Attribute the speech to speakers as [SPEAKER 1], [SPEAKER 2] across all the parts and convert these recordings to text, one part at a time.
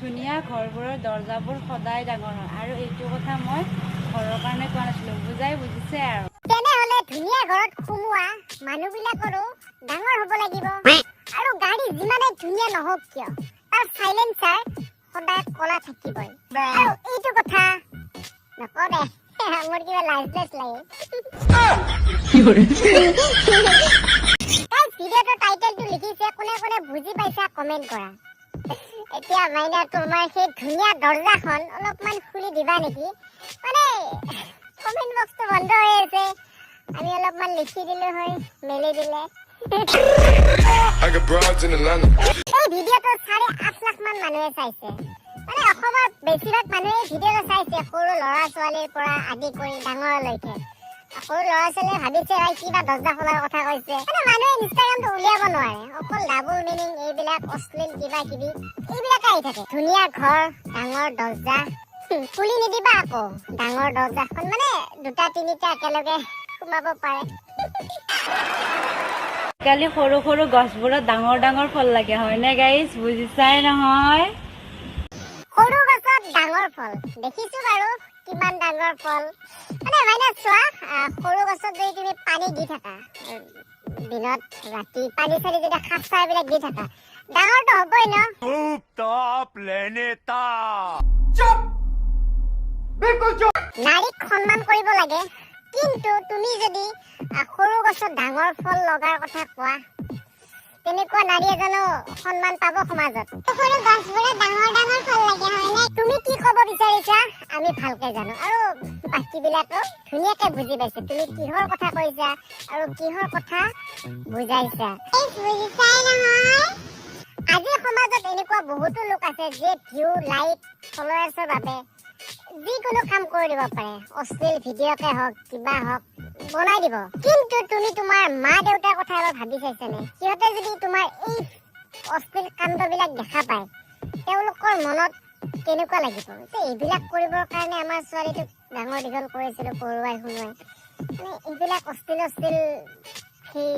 [SPEAKER 1] ধুনীয়া ঘৰবোৰৰ দৰ্জাবোৰ সদায় ডাঙৰ হয় আৰু এইটো কথা মই ঘৰৰ কাৰণে কোৱা নাছিলো বুজিছে আৰু
[SPEAKER 2] তেনেহলে ধুনীয়া ঘৰত সোমোৱা মানুহবিলাকৰো ডাঙৰ হ'ব লাগিব আৰু গাড়ী যিমানে ধুনীয়া নহওক কিয় তাৰ সাইলেন্সাৰ সদায় কলা থাকিবই আৰু এইটো কথা নকৰে মোৰ কিবা লাজলেছ লাগে ভিডিঅ'টোৰ টাইটেলটো লিখিছে কোনে কোনে বুজি পাইছা কমেন্ট কৰা এতিয়া মাইনা তোমাৰ সেই ধুনীয়া দৰ্জাখন অলপমান খুলি দিবা নেকি মানে কমেন্ট বক্সটো বন্ধ হৈ আছে আমি অলপমান লিখি দিলো হয় মেলি দিলে এই ভিডিঅ'টো 8.5 লাখ মান মানুহে চাইছে মানে অসমৰ বেছিভাগ মানুহে ভিডিঅ'টো চাইছে সৰু ল'ৰা ছোৱালীৰ পৰা আদি কৰি ডাঙৰলৈকে সৰু ল'ৰা ছোৱালীয়ে ভাবিছে কিবা দৰ্জা খোলাৰ কথা কৈছে মানে মানুহে ইনষ্টাগ্ৰামটো উলিয়াব নোৱাৰে অকল ডাবল মিনিং এইবিলাক অশ্লীল কিবা কিবি এইবিলাকে আহি থাকে ধুনীয়া ঘৰ ডাঙৰ দৰ্জা খুলি নিদিবা আকৌ ডাঙৰ দৰ্জাখন মানে দুটা তিনিটা একেলগে সোমাব পাৰে
[SPEAKER 1] কালি সৰু সৰু গছবোৰত ডাঙৰ ডাঙৰ ফল লাগে হয়নে গাইজ বুজিছাই নহয়
[SPEAKER 2] সৰু গছত ডাঙৰ ফল দেখিছো বাৰু কিমান ডাঙৰ ফল মানে মাইনা চোৱা সৰু গছত যদি তুমি পানী দি থাকা দিনত ৰাতি পানী চানি যদি খাপ চাইবিলাক দি থাকা ডাঙৰটো হ'বই ন নাৰীক সন্মান কৰিব লাগে কিন্তু তুমি যদি সৰু গছত ডাঙৰ ফল লগাৰ কথা কোৱা তেনেকুৱা নাৰীয়ে জানো সন্মান পাব সমাজত সৰু গছবোৰে ডাঙৰ ডাঙৰ ফল লাগে হয়নে তুমি কি ক'ব বিচাৰিছা আমি ভালকে জানো আৰু বাকীবিলাকো ধুনীয়াকে বুজি পাইছে তুমি কিহৰ কথা কৈছা আৰু কিহৰ কথা বুজাইছা বুজিছাই নহয় আজি সমাজত এনেকুৱা বহুতো লোক আছে যে ভিউ লাইক ফলোৱাৰ্ছৰ বাবে যিকোনো কাম কৰি দিব পাৰে অশ্লীল ভিডিঅ'কে হওক কিবা হওক বনাই দিব কিন্তু তুমি তোমাৰ মা দেউতাৰ কথা এবাৰ ভাবি চাইছানে সিহঁতে যদি তোমাৰ এই অশ্লীল কাণ্ডবিলাক দেখা পায় তেওঁলোকৰ মনত কেনেকুৱা লাগিব যে এইবিলাক কৰিবৰ কাৰণে আমাৰ ছোৱালীটোক ডাঙৰ দীঘল কৰিছিলো পঢ়ুৱাই শুনোৱাই মানে এইবিলাক অশ্লীল সেই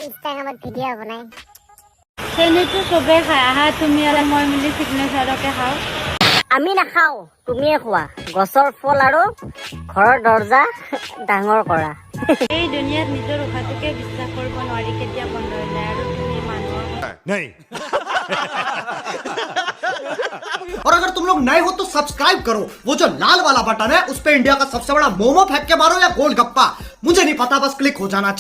[SPEAKER 2] ইনষ্টাগ্ৰামত ভিডিঅ' বনাই
[SPEAKER 1] চেনিটো চবে খায় আহা তুমি আৰু মই মিলি চিগনেচাৰকে খাওঁ
[SPEAKER 3] আমি নাখাও তুমিয়ে খোৱা গছৰ ফল আৰু ঘৰৰ দৰ্জা ডাঙৰ কৰা
[SPEAKER 1] এই দুনিয়াত নিজৰ উশাহটোকে বিশ্বাস কৰিব নোৱাৰি কেতিয়া বন্ধ হৈ যায় আৰু তুমি মানুহৰ
[SPEAKER 4] नहीं और अगर तुम लोग नए हो तो सब्सक्राइब करो वो जो लाल वाला बटन है उस पे इंडिया का सबसे बड़ा मोमो फेंक के मारो या गोलगप्पा मुझे नहीं पता बस क्लिक हो जाना